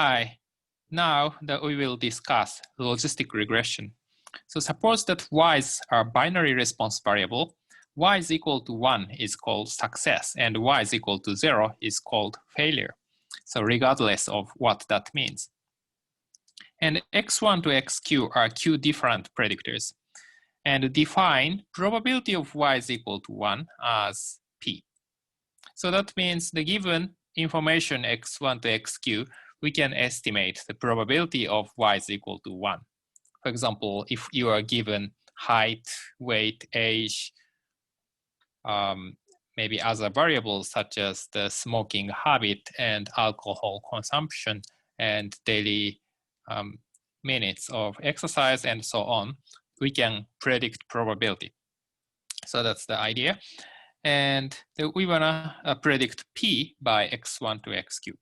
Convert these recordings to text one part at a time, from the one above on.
Hi, now that we will discuss logistic regression. So suppose that y's are binary response variable. Y is equal to 1 is called success, and y is equal to 0 is called failure. So regardless of what that means. And x1 to xq are q different predictors. And define probability of y is equal to 1 as p. So that means the given information x1 to xq, we can estimate the probability of y is equal to 1. For example, if you are given height, weight, age, maybe other variables such as the smoking habit and alcohol consumption and daily minutes of exercise and so on, we can predict probability. So that's the idea. And we wanna predict P by x1 to xq.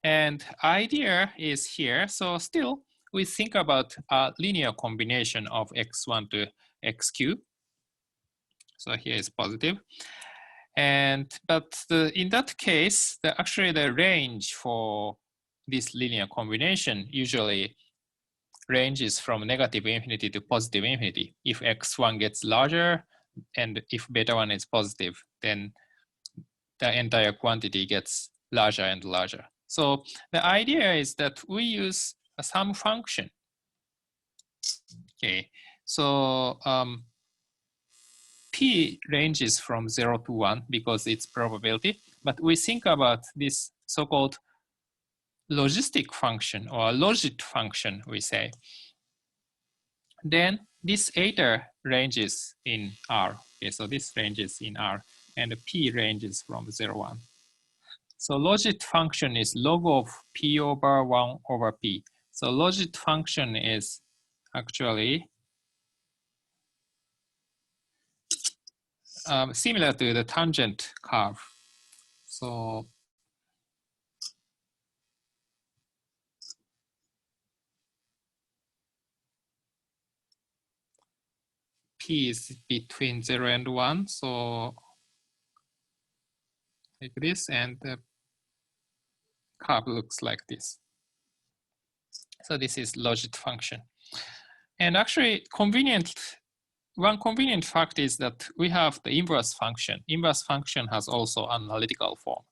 And idea is here, so still we think about a linear combination of x1 to xq. So here is positive. But in that case, actually the range for this linear combination usually ranges from negative infinity to positive infinity. If x1 gets larger and if beta 1 is positive, then the entire quantity gets larger and larger. So the idea is that we use some function. Okay, so P ranges from 0 to 1 because it's probability, but we think about this so-called logistic function or logit function, we say. Then this eta ranges in R. Okay, so this ranges in R, and P ranges from 0, 1. So logit function is log of P over 1 over P. So logit function is actually similar to the tangent curve. So P is between 0 and 1, so like this, and the curve looks like this. So this is logit function. And actually one convenient fact is that we have the inverse function. Inverse function has also an analytical form.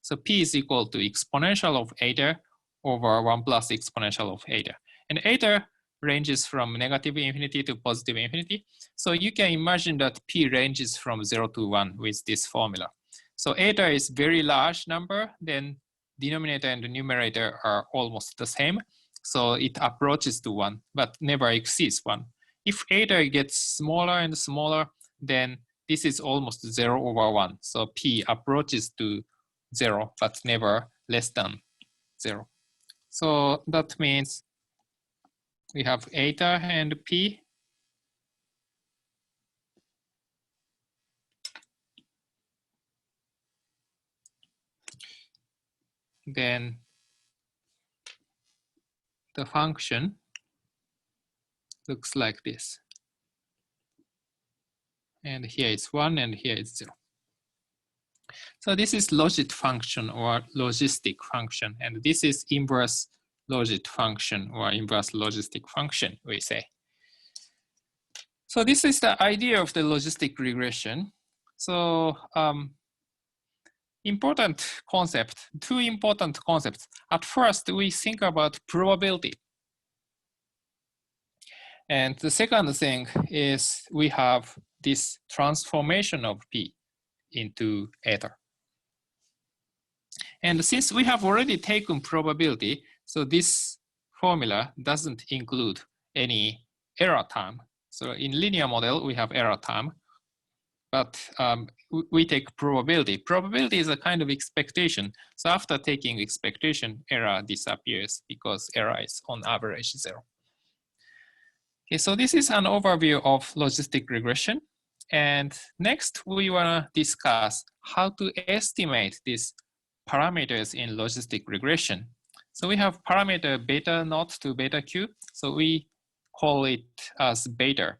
So P is equal to exponential of eta over 1 plus exponential of eta. And eta ranges from negative infinity to positive infinity. So you can imagine that P ranges from 0 to 1 with this formula. So eta is very large number, then denominator and numerator are almost the same. So it approaches to 1, but never exceeds 1. If eta gets smaller and smaller, then this is almost 0 over 1. So P approaches to 0, but never less than 0. So that means we have eta and P. Then the function looks like this. And here it's 1 and here it's 0. So this is logit function or logistic function, and this is inverse logit function or inverse logistic function, we say. So this is the idea of the logistic regression. So important concept, two important concepts. At first, we think about probability. And the second thing is we have this transformation of P into eta. And since we have already taken probability, so this formula doesn't include any error term. So in linear model, we have error term, but we take probability. Probability is a kind of expectation. So after taking expectation, error disappears because error is on average 0. Okay, so this is an overview of logistic regression. And next, we want to discuss how to estimate these parameters in logistic regression. So we have parameter beta naught to beta q. So we call it as beta.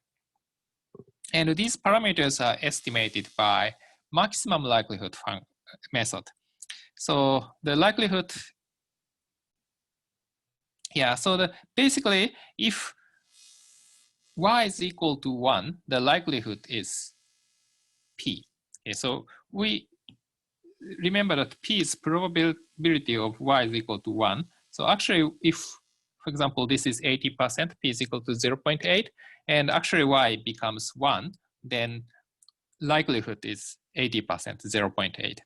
And these parameters are estimated by maximum likelihood method. So the likelihood Yeah, so basically, if y is equal to 1, the likelihood is p. Okay, so we remember that p is probability of y is equal to 1. So actually, if, for example, this is 80%, p is equal to 0.8, and actually y becomes 1, then likelihood is 80%, 0.8.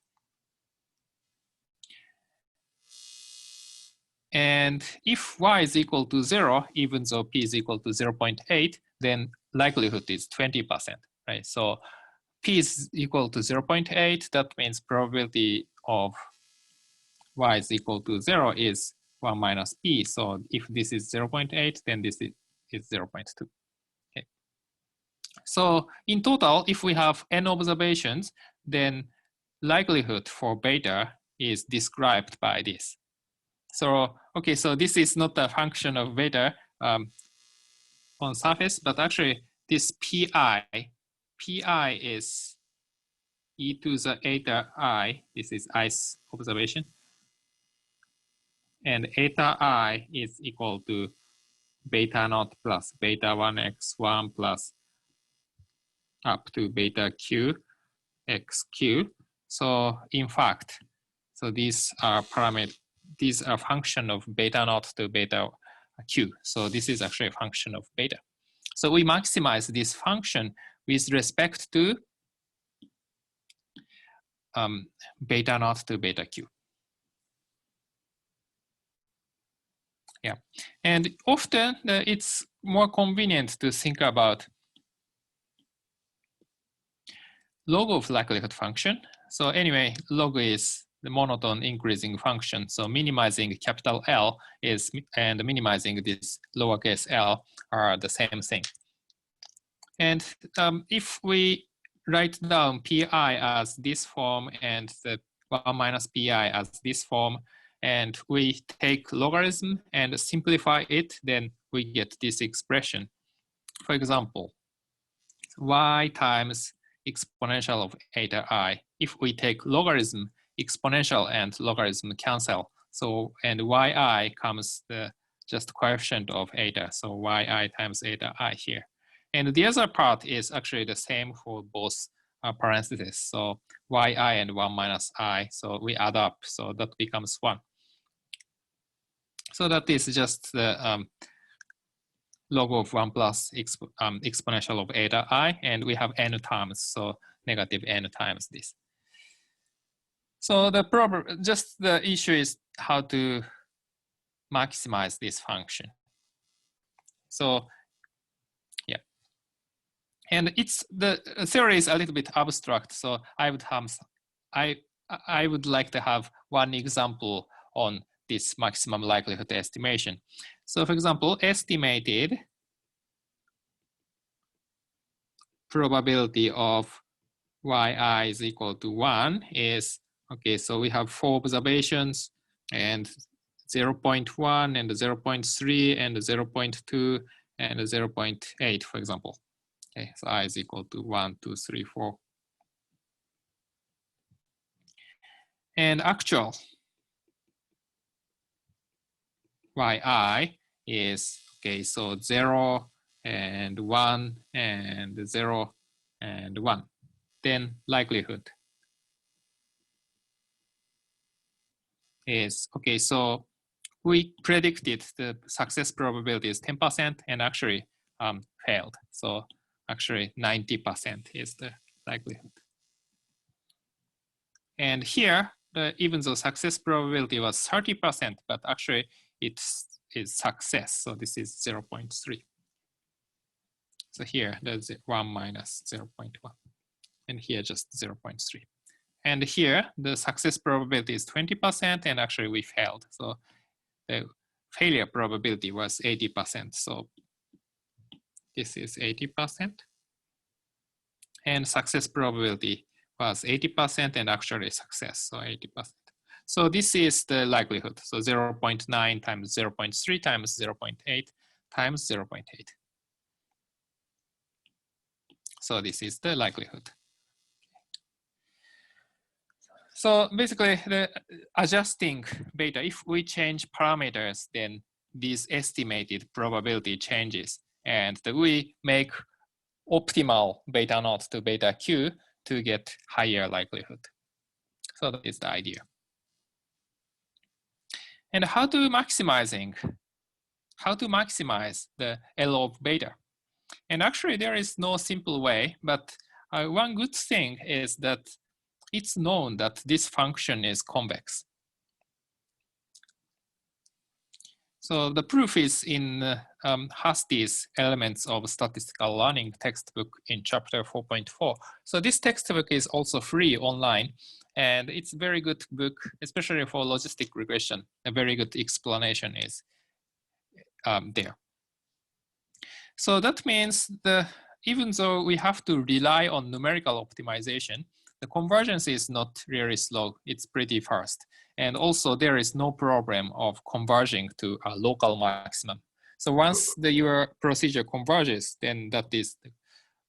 And if y is equal to 0, even though p is equal to 0.8, then likelihood is 20%, right? So p is equal to 0.8, that means probability of y is equal to 0 is 1 minus p. So if this is 0.8, then this is 0.2. Okay. So in total, if we have n observations, then likelihood for beta is described by this. So, okay, so this is not a function of beta on surface, but actually this pi is e to the eta I, this is i's observation, and eta I is equal to beta naught plus beta 1x1 plus up to beta q xq. So in fact, so these are function of beta naught to beta q. So this is actually a function of beta. So we maximize this function with respect to beta naught to beta q. Yeah, and often it's more convenient to think about log of likelihood function. So anyway, log is the monotone increasing function. So minimizing capital L is and minimizing this lowercase l are the same thing. And if we write down pi as this form and the 1 minus pi as this form, and we take logarithm and simplify it, then we get this expression. For example, y times exponential of eta I. If we take logarithm, exponential and logarithm cancel. So, and yi comes the just coefficient of eta. So yi times eta I here. And the other part is actually the same for both parentheses. So yi and 1 minus I. So we add up. So that becomes 1. So that is just the log of 1 plus exponential of eta I, and we have n terms, so negative n times this. So the problem, just the issue is how to maximize this function. So yeah, and it's the theory is a little bit abstract. So I would like to have one example on this maximum likelihood estimation. So for example, estimated probability of yi is equal to 1 is, okay, so we have 4 observations and 0.1 and 0.3 and 0.2 and 0.8, for example. Okay, so I is equal to 1, 2, 3, 4. And actual yi is, okay, so 0 and 1 and 0 and 1. Then likelihood is, okay, so we predicted the success probability is 10% and actually failed. So actually 90% is the likelihood. And here, even though success probability was 30%, but actually it is success. So this is 0.3. So here there's 1 minus 0.1. And here just 0.3. And here the success probability is 20% and actually we failed. So the failure probability was 80%. So this is 80%. And success probability was 80% and actually success, so 80%. So this is the likelihood. So 0.9 times 0.3 times 0.8 times 0.8. So this is the likelihood. So basically the adjusting beta, if we change parameters, then these estimated probability changes, and we make optimal beta naught to beta q to get higher likelihood. So that is the idea. And how to maximize the L of beta? And actually there is no simple way, but one good thing is that it's known that this function is convex. So the proof is in Hasti's Elements of Statistical Learning textbook in chapter 4.4. So this textbook is also free online, and it's a very good book, especially for logistic regression. A very good explanation is there. So that means even though we have to rely on numerical optimization, the convergence is not really slow, it's pretty fast. And also there is no problem of converging to a local maximum. So once your procedure converges, then that is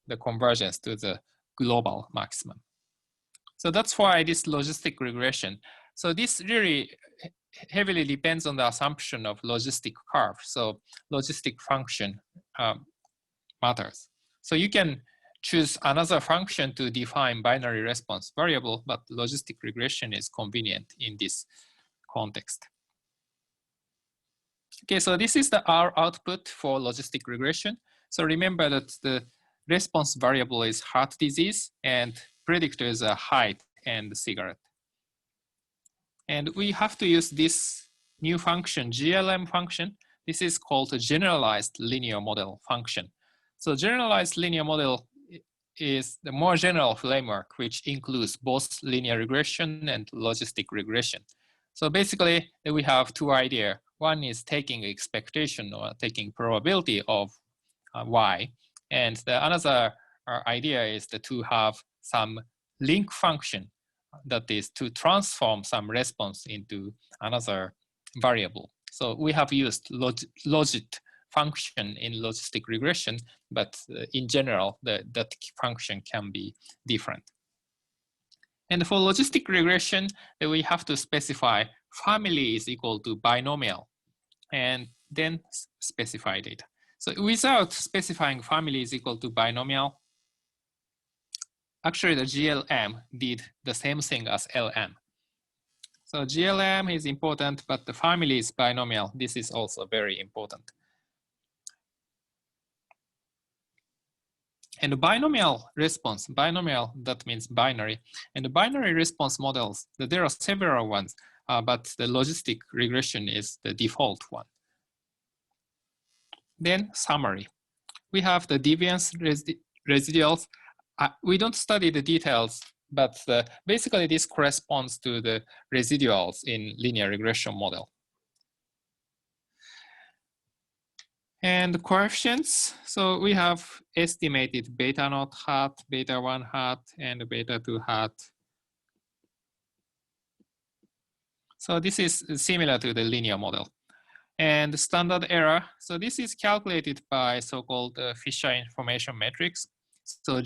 the convergence to the global maximum. So that's why this logistic regression. So this really heavily depends on the assumption of logistic curve. So logistic function matters. So you can choose another function to define binary response variable, but logistic regression is convenient in this context. Okay, so this is our output for logistic regression. So remember that the response variable is heart disease and predictors are height and cigarette. And we have to use this new function, GLM function. This is called a generalized linear model function. So generalized linear model is the more general framework, which includes both linear regression and logistic regression. So basically, we have two ideas. One is taking expectation or taking probability of y, and the another idea is to have some link function that is to transform some response into another variable. So we have used logit function in logistic regression, but in general, that function can be different. And for logistic regression, we have to specify family is equal to binomial and then specify data. So without specifying family is equal to binomial, actually the GLM did the same thing as LM. So GLM is important, but the family is binomial. This is also very important. And the binomial response, binomial, that means binary. And the binary response models, there are several ones, but the logistic regression is the default one. Then summary. We have the deviance residuals. We don't study the details, but basically this corresponds to the residuals in linear regression model. And the coefficients, so we have estimated beta naught hat, beta 1 hat, and beta 2 hat. So this is similar to the linear model. And the standard error, so this is calculated by so-called Fisher information matrix. So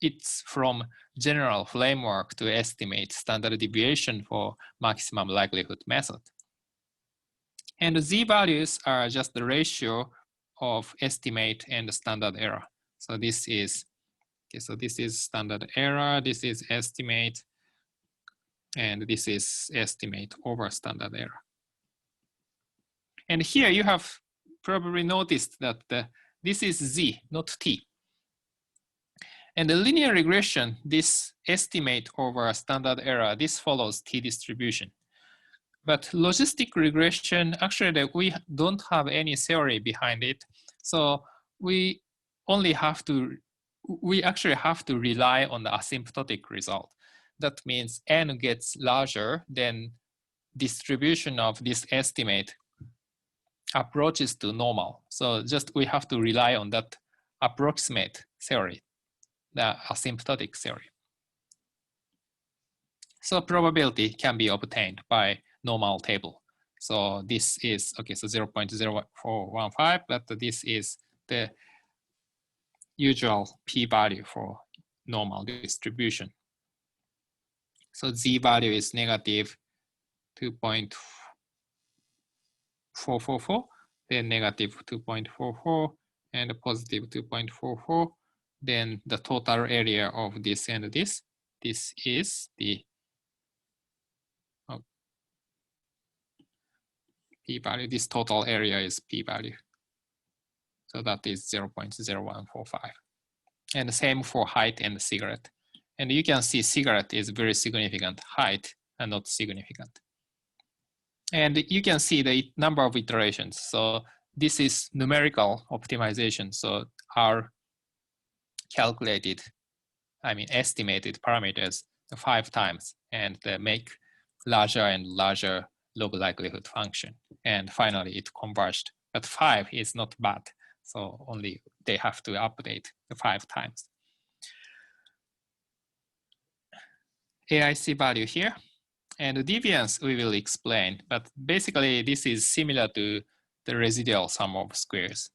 it's from general framework to estimate standard deviation for maximum likelihood method. And the z-values are just the ratio of estimate and the standard error. So this is, okay, so this is standard error, this is estimate, and this is estimate over standard error. And here you have probably noticed that this is z, not t. And the linear regression, this estimate over standard error, this follows t distribution. But logistic regression, actually we don't have any theory behind it. So we actually have to rely on the asymptotic result. That means n gets larger, then distribution of this estimate approaches to normal. So just we have to rely on that approximate theory, the asymptotic theory. So probability can be obtained by normal table. So this is, okay, so 0.0415, but this is the usual p-value for normal distribution. So z value is negative 2.4 2.444, then negative 2.44, and positive 2.44. Then the total area of this and this is the p-value. This total area is p-value. So that is 0.0145. And the same for height and cigarette. And you can see cigarette is very significant, height are not significant. And you can see the number of iterations. So this is numerical optimization. So our calculated, estimated parameters 5 times and make larger and larger log likelihood function. And finally it converged, but 5 is not bad. So only they have to update the 5 times. AIC value here. And the deviance we will explain, but basically this is similar to the residual sum of squares.